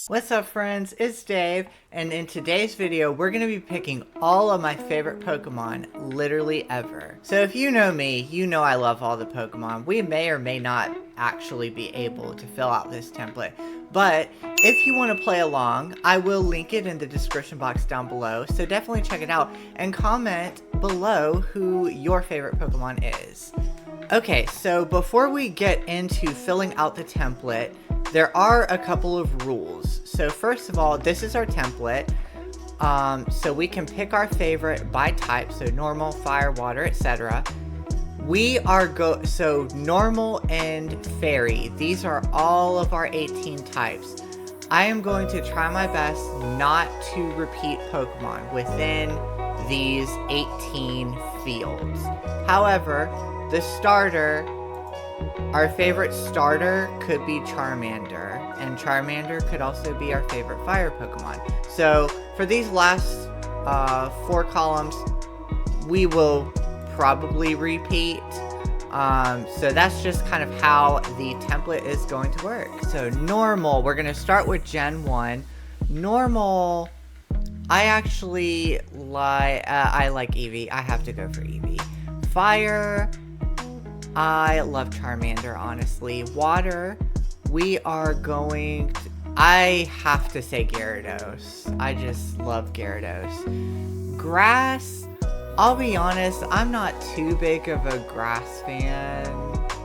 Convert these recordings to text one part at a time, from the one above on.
What's up friends, it's Dave, and in today's video we're going to be picking all of my favorite Pokemon literally ever. So if you know me, you know I love all the Pokemon. We may or may not actually be able to fill out this template, but if you want to play along, I will link it in the description box down below, so definitely check it out and comment below who your favorite Pokemon is. Okay, so before we get into filling out the template, there are a couple of rules. So first of all, this is our template. So we can pick our favorite by type, so normal, fire, water, etc. We are so normal and fairy, these are all of our 18 types. I am going to try my best not to repeat Pokemon within these 18 fields. However, the starter, our favorite starter could be Charmander, and Charmander could also be our favorite fire Pokemon. So for these last 4 columns, we will probably repeat. So that's just kind of how the template is going to work. So normal, we're going to start with Gen 1. Normal, I actually I like Eevee. I have to go for Eevee. Fire, I love Charmander, honestly. Water, we are going to, I have to say Gyarados. I just love Gyarados. Grass, I'll be honest, I'm not too big of a grass fan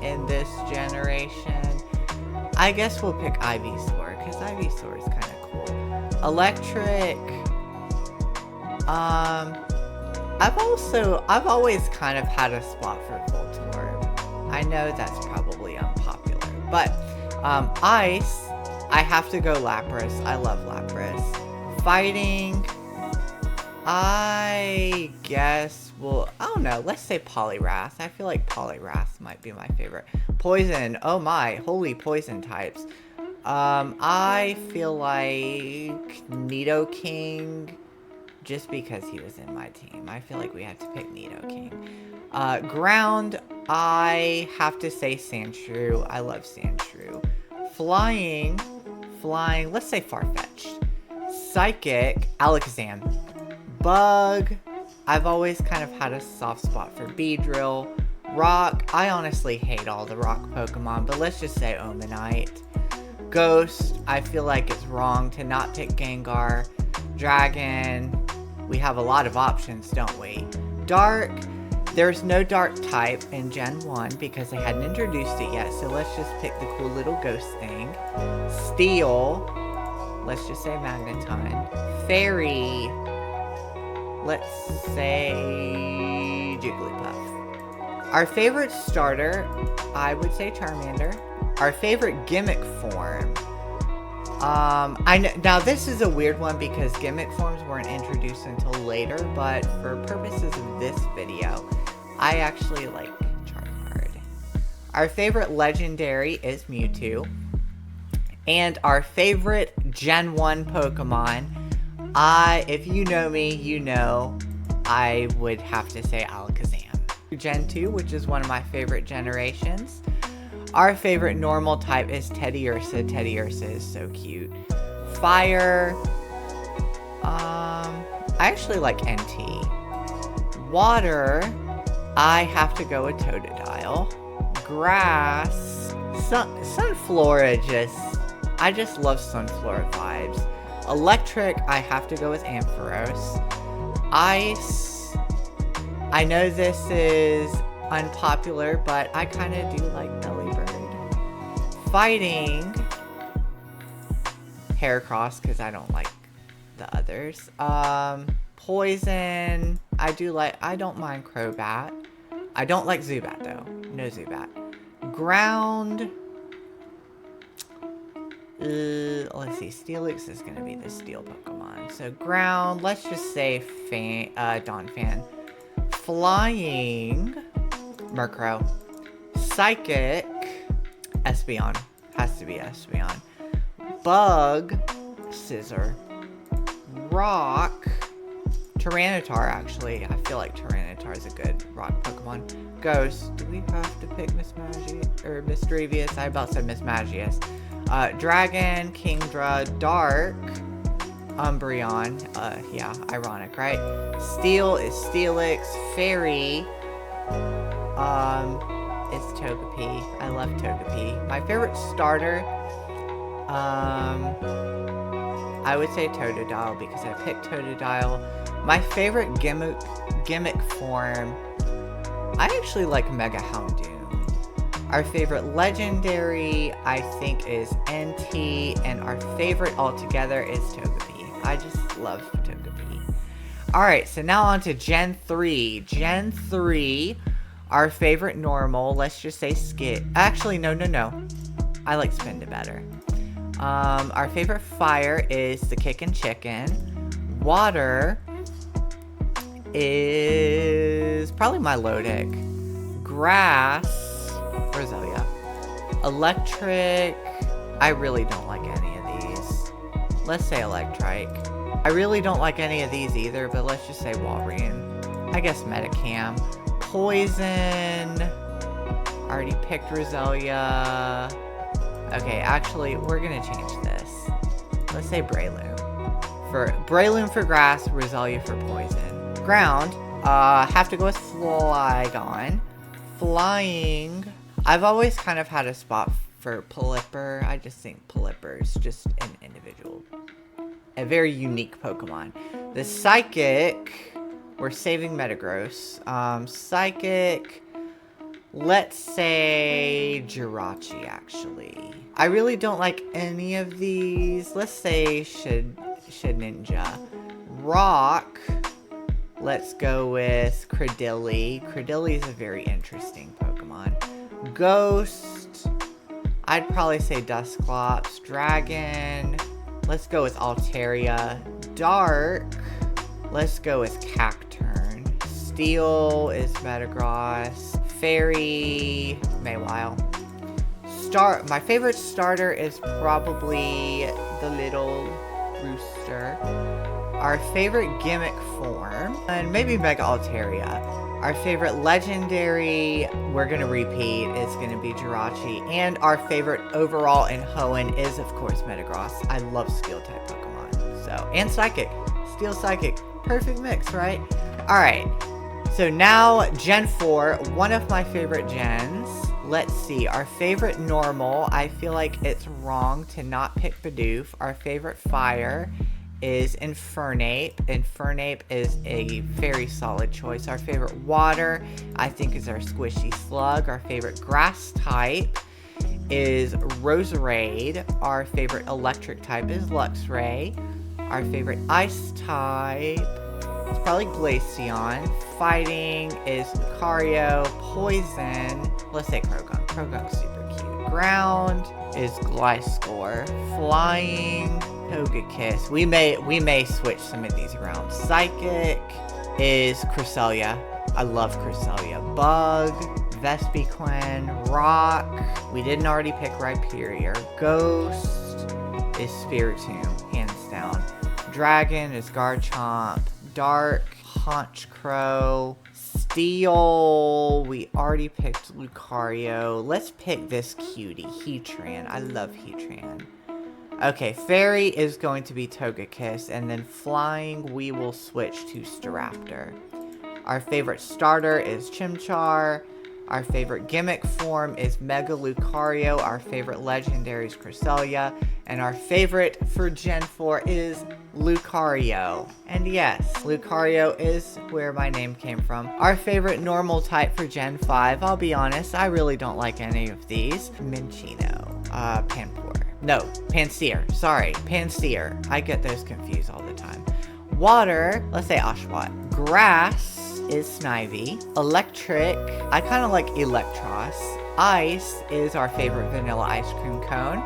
in this generation. I guess we'll pick Ivysaur, because Ivysaur is kind of cool. Electric, I've always kind of had a spot for Voltorb. I know that's probably unpopular, but ice, I have to go Lapras. I love Lapras. Fighting, I guess, well, I don't know, let's say Poliwrath. I feel like Poliwrath might be my favorite. Poison, oh my, holy poison types. I feel like Nidoking, just because he was in my team. I feel like we had to pick Nidoking. Ground, I have to say Sandshrew. I love Sandshrew. Flying, let's say Farfetch'd. Psychic, Alakazam. Bug, I've always kind of had a soft spot for Beedrill. Rock, I honestly hate all the rock Pokemon, but let's just say Omanite. Ghost, I feel like it's wrong to not pick Gengar. Dragon, we have a lot of options, don't we? Dark, there's no dark type in Gen 1 because they hadn't introduced it yet, so let's just pick the cool little ghost thing. Steel, let's just say Magneton. Fairy, let's say Jigglypuff. Our favorite starter, I would say Charmander. Our favorite gimmick form, I know, now this is a weird one because gimmick forms weren't introduced until later, but for purposes of this video, I actually like Charizard. Our favorite legendary is Mewtwo. And our favorite Gen 1 Pokemon, if you know me, you know I would have to say Alakazam. Gen 2, which is one of my favorite generations. Our favorite normal type is Teddiursa. Teddiursa is so cute. Fire. I actually like NT. Water. I have to go with Totodile. Grass. Sunflora I just love Sunflora vibes. Electric. I have to go with Ampharos. Ice. I know this is unpopular, but I kind of do like Delibird. Fighting, Heracross, because I don't like the others. Poison, I don't mind Crobat. I don't like Zubat though. No Zubat. Ground, let's see, Steelix is going to be the steel Pokemon. So ground, let's just say Donphan. Flying, Murkrow. Psychic, Espeon. Has to be Espeon. Bug, Scizor. Rock, Tyranitar, actually. I feel like Tyranitar is a good rock Pokemon. Ghost, do we have to pick Mismagius? Or Misdrevious? I about said Mismagius. Dragon, Kingdra, Dark, Umbreon. Yeah, ironic, right? Steel is Steelix. Fairy, is Togepi. I love Togepi. My favorite starter, I would say Totodile because I picked Totodile. My favorite gimmick form, I actually like Mega Houndoom. Our favorite legendary, I think, is NT, and our favorite altogether is Togepi. I just love Togepi. Alright, so now on to Gen 3. Gen 3, our favorite normal, let's just say Skit. Actually, no. I like Spinda better. Our favorite fire is the Kickin' Chicken. Water is probably Milotic. Grass, Roselia. Electric, I really don't like any of these. Let's say Electrike. I really don't like any of these either, but let's just say Walrein. I guess Metacam. Poison, already picked Roselia. Okay, actually, we're gonna change this. Let's say Breloom. Breloom for grass, Roselia for poison. Ground, have to go with Flygon. Flying, I've always kind of had a spot for Pelipper. I just think Pelipper is just an individual, a very unique Pokemon. The Psychic, we're saving Metagross. Psychic, let's say Jirachi, actually. I really don't like any of these. Let's say Shedinja. Rock, let's go with Cradily. Cradily is a very interesting Pokemon. Ghost, I'd probably say Dusclops. Dragon, let's go with Altaria. Dark, let's go with Cacturn. Steel is Metagross. Fairy, Mawile. My favorite starter is probably the little rooster. Our favorite gimmick form, and maybe Mega Altaria. Our favorite legendary, we're gonna repeat, is gonna be Jirachi. And our favorite overall in Hoenn is, of course, Metagross. I love Steel type Pokemon. So, and Psychic. Steel Psychic. Perfect mix, right? Alright. So now, Gen 4, one of my favorite gens. Let's see, our favorite normal, I feel like it's wrong to not pick Bidoof. Our favorite fire is Infernape. Infernape is a very solid choice. Our favorite water, I think, is our Squishy Slug. Our favorite grass type is Roserade. Our favorite electric type is Luxray. Our favorite ice type, it's probably Glaceon. Fighting is Lucario. Poison, let's say Croagunk. Croagunk's super cute. Ground is Gliscor. Flying, Togekiss. We may switch some of these around. Psychic is Cresselia. I love Cresselia. Bug, Vespiquen. Rock, we didn't already pick Rhyperior. Ghost is Spiritomb, hands down. Dragon is Garchomp. Dark, Honchkrow. Steel, we already picked Lucario. Let's pick this cutie, Heatran. I love Heatran. Okay, Fairy is going to be Togekiss, and then Flying, we will switch to Staraptor. Our favorite starter is Chimchar. Our favorite gimmick form is Mega Lucario. Our favorite legendary is Cresselia. And our favorite for Gen 4 is Lucario. And yes, Lucario is where my name came from. Our favorite normal type for Gen 5, I'll be honest, I really don't like any of these. Minccino, Panpour. No, Pansear. Sorry, Pansear. I get those confused all the time. Water, let's say Oshawott. Grass is Snivy. Electric, I kind of like Electros. Ice is our favorite vanilla ice cream cone.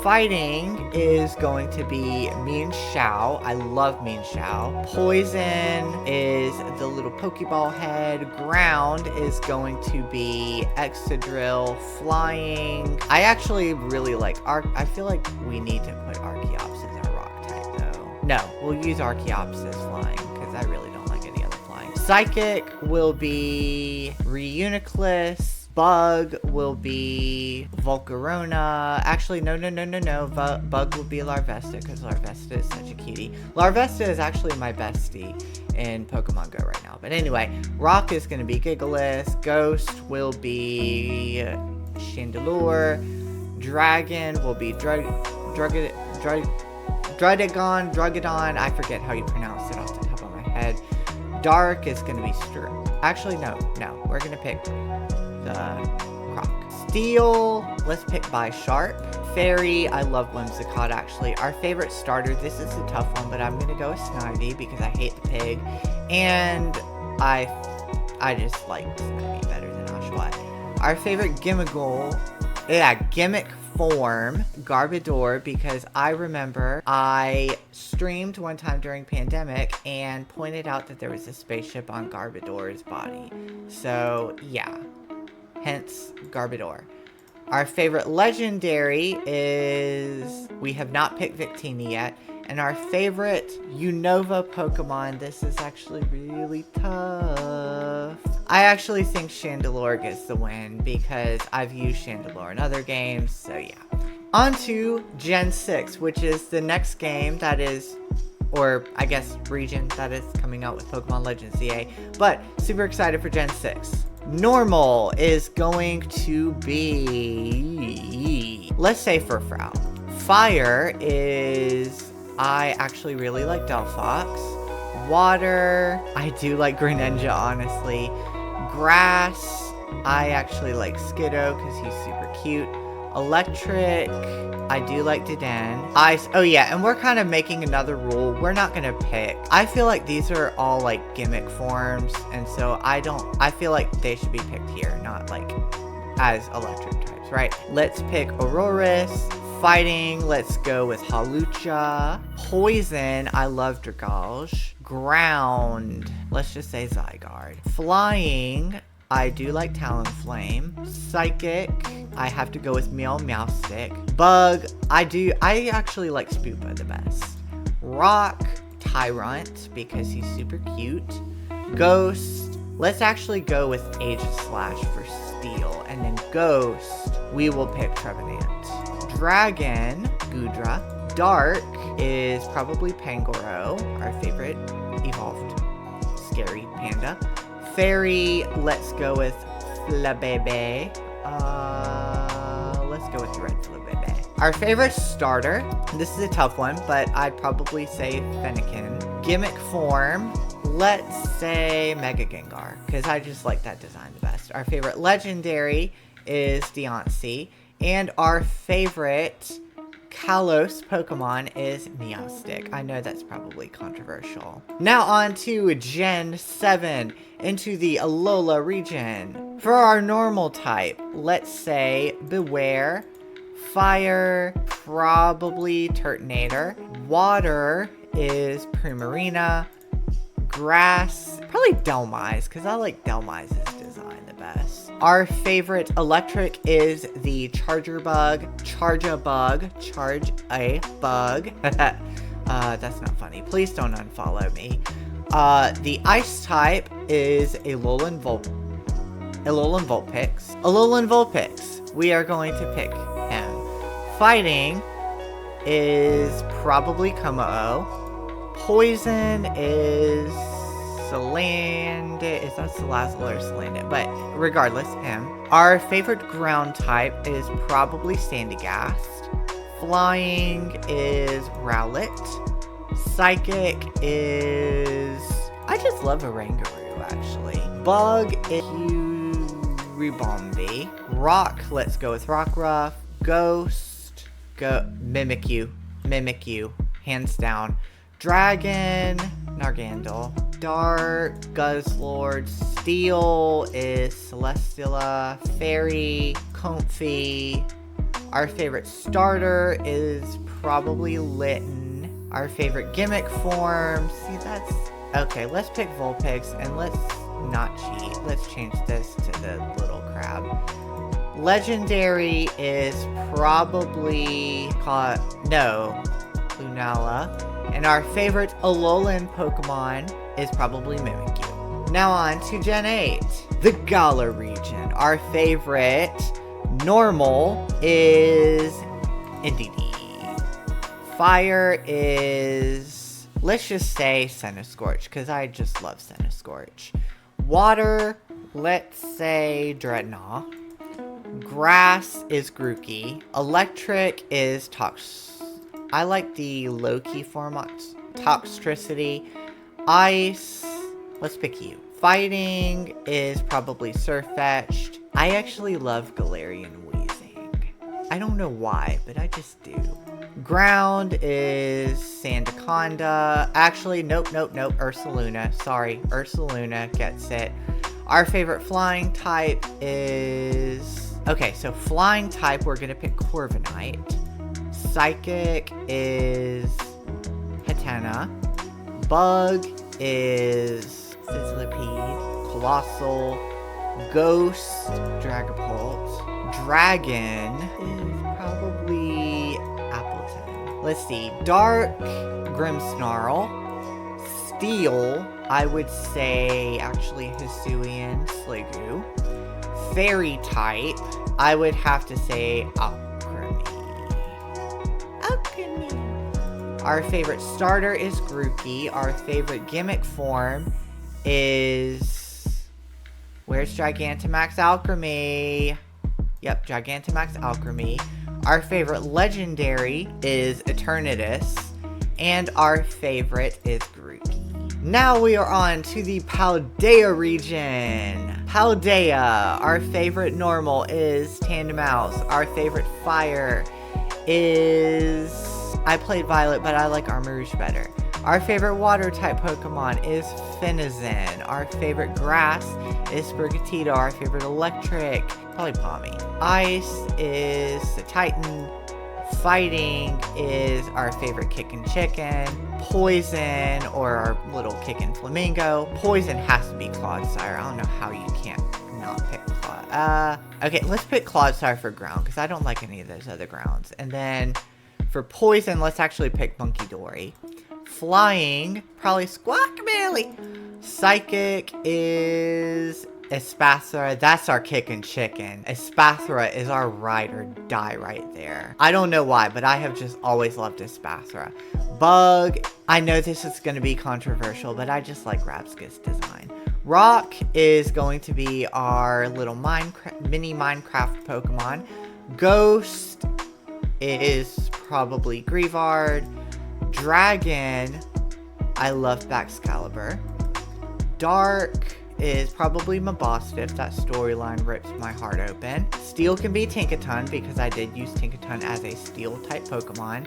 Fighting is going to be Mienshao. I love Mienshao. Poison is the little Pokeball head. Ground is going to be Excadrill. Flying, I actually really like I feel like we need to put Archeops as our rock type though. No, we'll use Archeops as flying because I really don't like any other flying. Psychic will be Reuniclus. Bug will be Volcarona. Actually, no. Bug will be Larvesta, because Larvesta is such a cutie. Larvesta is actually my bestie in Pokemon Go right now. But anyway, Rock is going to be Gigalith. Ghost will be Chandelure. Dragon will be Druddigon. I forget how you pronounce it off the top of my head. Dark is going to be Actually, no. We're going to pick the Croc. Steel, let's pick Bisharp. Fairy, I love Whimsicott actually. Our favorite starter, this is a tough one, but I'm going to go with Snivy because I hate the pig. And I just like Snivy better than Oshawott. Our favorite gimmick form, Garbodor, because I remember I streamed one time during pandemic and pointed out that there was a spaceship on Garbodor's body. So yeah, hence Garbodor. Our favorite legendary is, we have not picked Victini yet. And our favorite Unova Pokemon, this is actually really tough. I actually think Chandelure gets the win because I've used Chandelure in other games, so yeah. On to Gen 6, which is the next game that is, or I guess region that is coming out with Pokemon Legends ZA. But super excited for Gen 6. Normal is going to be, let's say Furfrou. Fire is, I actually really like Delphox. Water, I do like Greninja, honestly. Grass, I actually like Skiddo because he's super cute. Electric, I do like Deden. Ice, oh yeah, and we're kind of making another rule. We're not going to pick. I feel like these are all like gimmick forms, and so I feel like they should be picked here, not like as electric types, right? Let's pick Aurorus. Fighting, let's go with Hawlucha. Poison, I love Dragauge. Ground, let's just say Zygarde. Flying, I do like Talonflame. Psychic, I have to go with Meowstick. Bug, I actually like Spoopa the best. Rock, Tyrant, because he's super cute. Ghost, let's actually go with Aegislash for Steel. And then Ghost, we will pick Trevenant. Dragon, Goodra. Dark is probably Pangoro, our favorite evolved scary panda. Fairy, let's go with Flabebe. Let's go with the red Flabebe. Our favorite starter, this is a tough one, but I'd probably say Fennekin. Gimmick form, let's say Mega Gengar, because I just like that design the best. Our favorite legendary is Deontay. And our favorite Kalos Pokemon is Meowstick. I know that's probably controversial. Now on to Gen 7, into the Alola region. For our normal type, let's say Beware. Fire, probably Turtonator. Water is Primarina. Grass, probably Dhelmise, because I like Dhelmise's design the best. Our favorite electric is the Charge-a-Bug. That's not funny. Please don't unfollow me. The ice type is Alolan Vulpix. We are going to pick him. Fighting is probably Kommo-o. Poison is Is that Salazzle or Salandit? But regardless, him. Our favorite ground type is probably Sandygast. Flying is Rowlet. Psychic is... I just love Oranguru, actually. Bug is Ribombi. Rock, let's go with Rockruff. Ghost, Mimikyu, hands down. Dragon, Nargandel. Dark, Guzzlord. Steel is Celesteela. Fairy, Comfey. Our favorite starter is probably Litten. Our favorite gimmick form, see that's... Okay, let's pick Vulpix and let's not cheat. Let's change this to the little crab. Legendary is probably... Lunala. And our favorite Alolan Pokemon is probably Mimikyu. Now on to Gen 8, the Galar region. Our favorite normal is Indeedee. Fire is, let's just say Centiskorch, because I just love Centiskorch. Water, let's say Dreadnought. Grass is Grookey. Electric is I like the low-key form, Toxtricity. Ice, let's pick you. Fighting is probably Surfetched. I actually love Galarian Weezing. I don't know why, but I just do. Ground is Sandaconda. Actually, nope. Ursaluna. Sorry, Ursaluna gets it. Our favorite flying type is... Okay, so flying type, we're going to pick Corviknight. Psychic is Hatena. Bug is Sizzlipede. Colossal. Ghost, Dragapult. Dragon is probably Appleton. Let's see. Dark, Grimmsnarl. Steel, I would say actually Hisuian, Sliggoo. Fairy type, I would have to say Alchemy. Our favorite starter is Grookey. Our favorite gimmick form is... Where's Gigantamax Alchemy? Yep, Gigantamax Alchemy. Our favorite legendary is Eternatus. And our favorite is Grookey. Now we are on to the Paldea region. Paldea, our favorite normal is Tandemaus. Our favorite fire is... I played Violet, but I like Armarouge better. Our favorite water type Pokemon is Finizen. Our favorite grass is Sprigatito. Our favorite electric, probably Palmy. Ice is the Titan. Fighting is our favorite Kickin' Chicken. Poison, or our little Kickin' Flamingo. Poison has to be Clodsire. I don't know how you can't not pick Clod. Okay, let's pick Clodsire for ground, because I don't like any of those other grounds. And then for poison, let's actually pick Monkey Dory. Flying, probably Squawkabilly. Psychic is Espathra. That's our Kickin' Chicken. Espathra is our ride or die right there. I don't know why, but I have just always loved Espathra. Bug, I know this is going to be controversial, but I just like Rapska's design. Rock is going to be our little mini Minecraft Pokemon. Ghost is probably Greavard. Dragon, I love Baxcalibur. Dark is probably Mabostiff. That storyline rips my heart open. Steel can be Tinkaton, because I did use Tinkaton as a steel type Pokemon.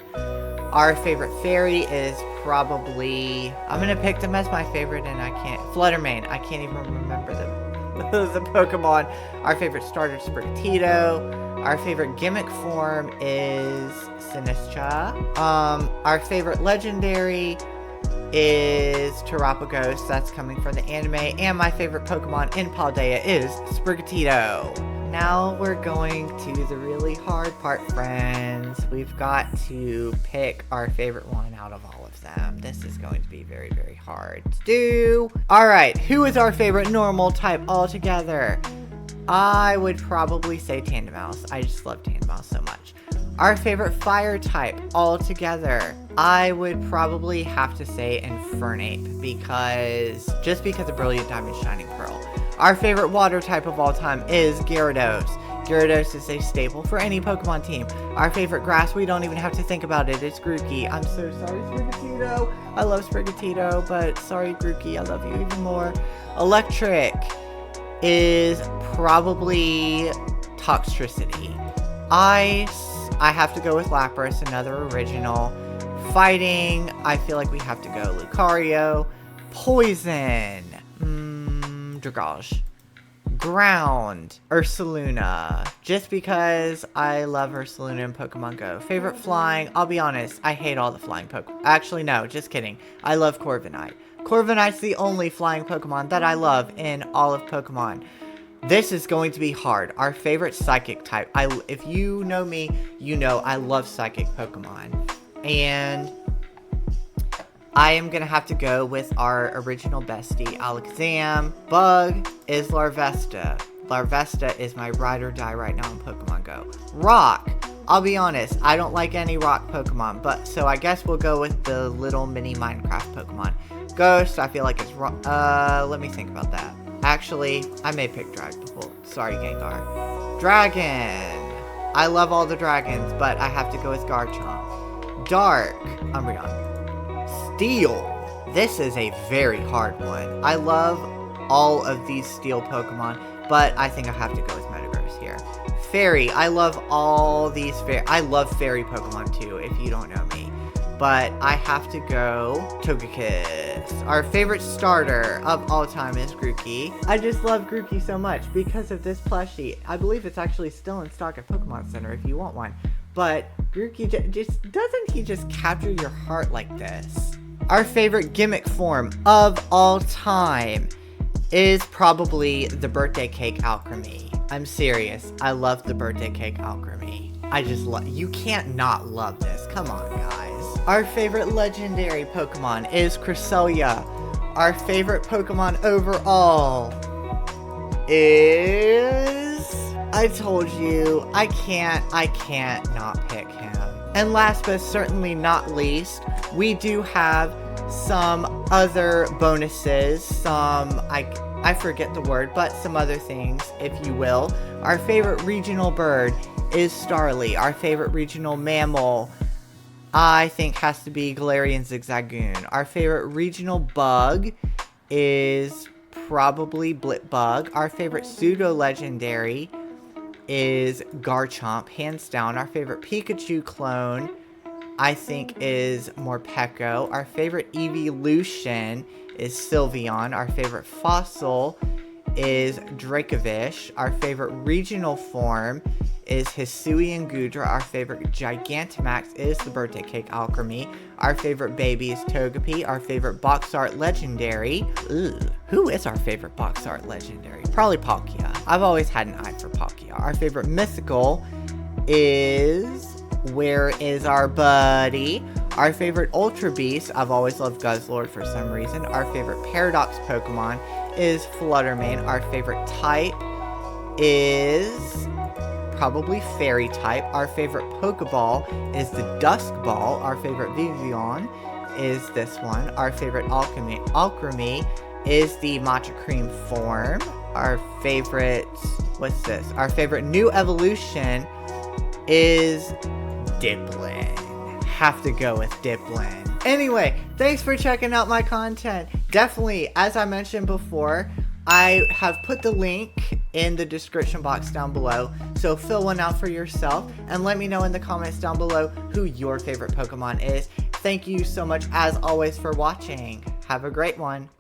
Our favorite fairy is probably... I'm going to pick them as my favorite and I can't... Fluttermane. I can't even remember the Pokemon. Our favorite starter is Sprigatito. Our favorite gimmick form is Sinistra. Our favorite legendary is Terapagos. That's coming from the anime. And my favorite Pokemon in Paldea is Sprigatito. Now we're going to the really hard part, friends. We've got to pick our favorite one out of all of them. This is going to be very, very hard to do. Alright, who is our favorite normal type altogether? I would probably say Tandemaus. I just love Tandemaus so much. Our favorite fire type altogether, I would probably have to say Infernape, because of Brilliant Diamond Shining Pearl. Our favorite water type of all time is Gyarados. Gyarados is a staple for any Pokemon team. Our favorite grass, we don't even have to think about it, it's Grookey. I'm so sorry, Sprigatito. I love Sprigatito, but sorry, Grookey, I love you even more. Electric is probably Toxtricity. Ice, I have to go with Lapras, another original. Fighting, I feel like we have to go Lucario. Poison, Dragage. Ground, Ursaluna. Just because I love Ursaluna in Pokemon Go. Favorite flying, I'll be honest, I hate all the flying Pokemon. Actually, no, just kidding. I love Corviknight. Corviknight's the only flying Pokemon that I love in all of Pokemon. This is going to be hard. Our favorite psychic type. If you know me, you know I love psychic Pokemon. And I am going to have to go with our original bestie, Alakazam. Bug is Larvesta. Larvesta is my ride or die right now in Pokemon Go. Rock. I'll be honest, I don't like any rock Pokemon, but so I guess we'll go with the little mini Minecraft Pokemon. Ghost, I feel like it's wrong. Let me think about that. Actually, I may pick Dragapult. Sorry, Gengar. Dragon. I love all the dragons, but I have to go with Garchomp. Dark. Umbreon. Steel. This is a very hard one. I love all of these steel Pokemon, but I think I have to go with Metagross here. Fairy. I love all these I love fairy Pokemon too, if you don't know me. But I have to go Togekiss. Our favorite starter of all time is Grookey. I just love Grookey so much because of this plushie. I believe it's actually still in stock at Pokemon Center if you want one. But Grookey doesn't he just capture your heart like this? Our favorite gimmick form of all time is probably the birthday cake Alchemy. I'm serious. I love the birthday cake Alchemy. I just love, you can't not love this. Come on, guys. Our favorite legendary Pokemon is Cresselia. Our favorite Pokemon overall is, I told you, I can't not pick him. And last but certainly not least, we do have some other bonuses, I forget the word, but some other things, if you will. Our favorite regional bird is Starly. Our favorite regional mammal, I think, has to be Galarian Zigzagoon. Our favorite regional bug is probably Blipbug. Our favorite pseudo-legendary is Garchomp, hands down. Our favorite Pikachu clone, I think, is Morpeko. Our favorite evolution is Sylveon. Our favorite fossil is Dracovish. Our favorite regional form is Hisuian Gudra. Our favorite Gigantamax is the birthday cake Alchemy. Our favorite baby is Togepi. Our favorite box art legendary. Ooh, who is our favorite box art legendary? Probably Palkia. I've always had an eye for Palkia. Our favorite mythical is, where is our buddy? Our favorite Ultra Beast, I've always loved Guzzlord for some reason. Our favorite Paradox Pokemon is Fluttermane. Our favorite type is probably Fairy type. Our favorite Pokeball is the Dusk Ball. Our favorite Vivillon is this one. Our favorite Alchemy is the Matcha Cream form. Our favorite, what's this? Our favorite new evolution is Diplin. Have to go with Diplin. Anyway, thanks for checking out my content. Definitely, as I mentioned before, I have put the link in the description box down below, so fill one out for yourself and let me know in the comments down below who your favorite Pokemon is. Thank you so much, as always, for watching. Have a great one.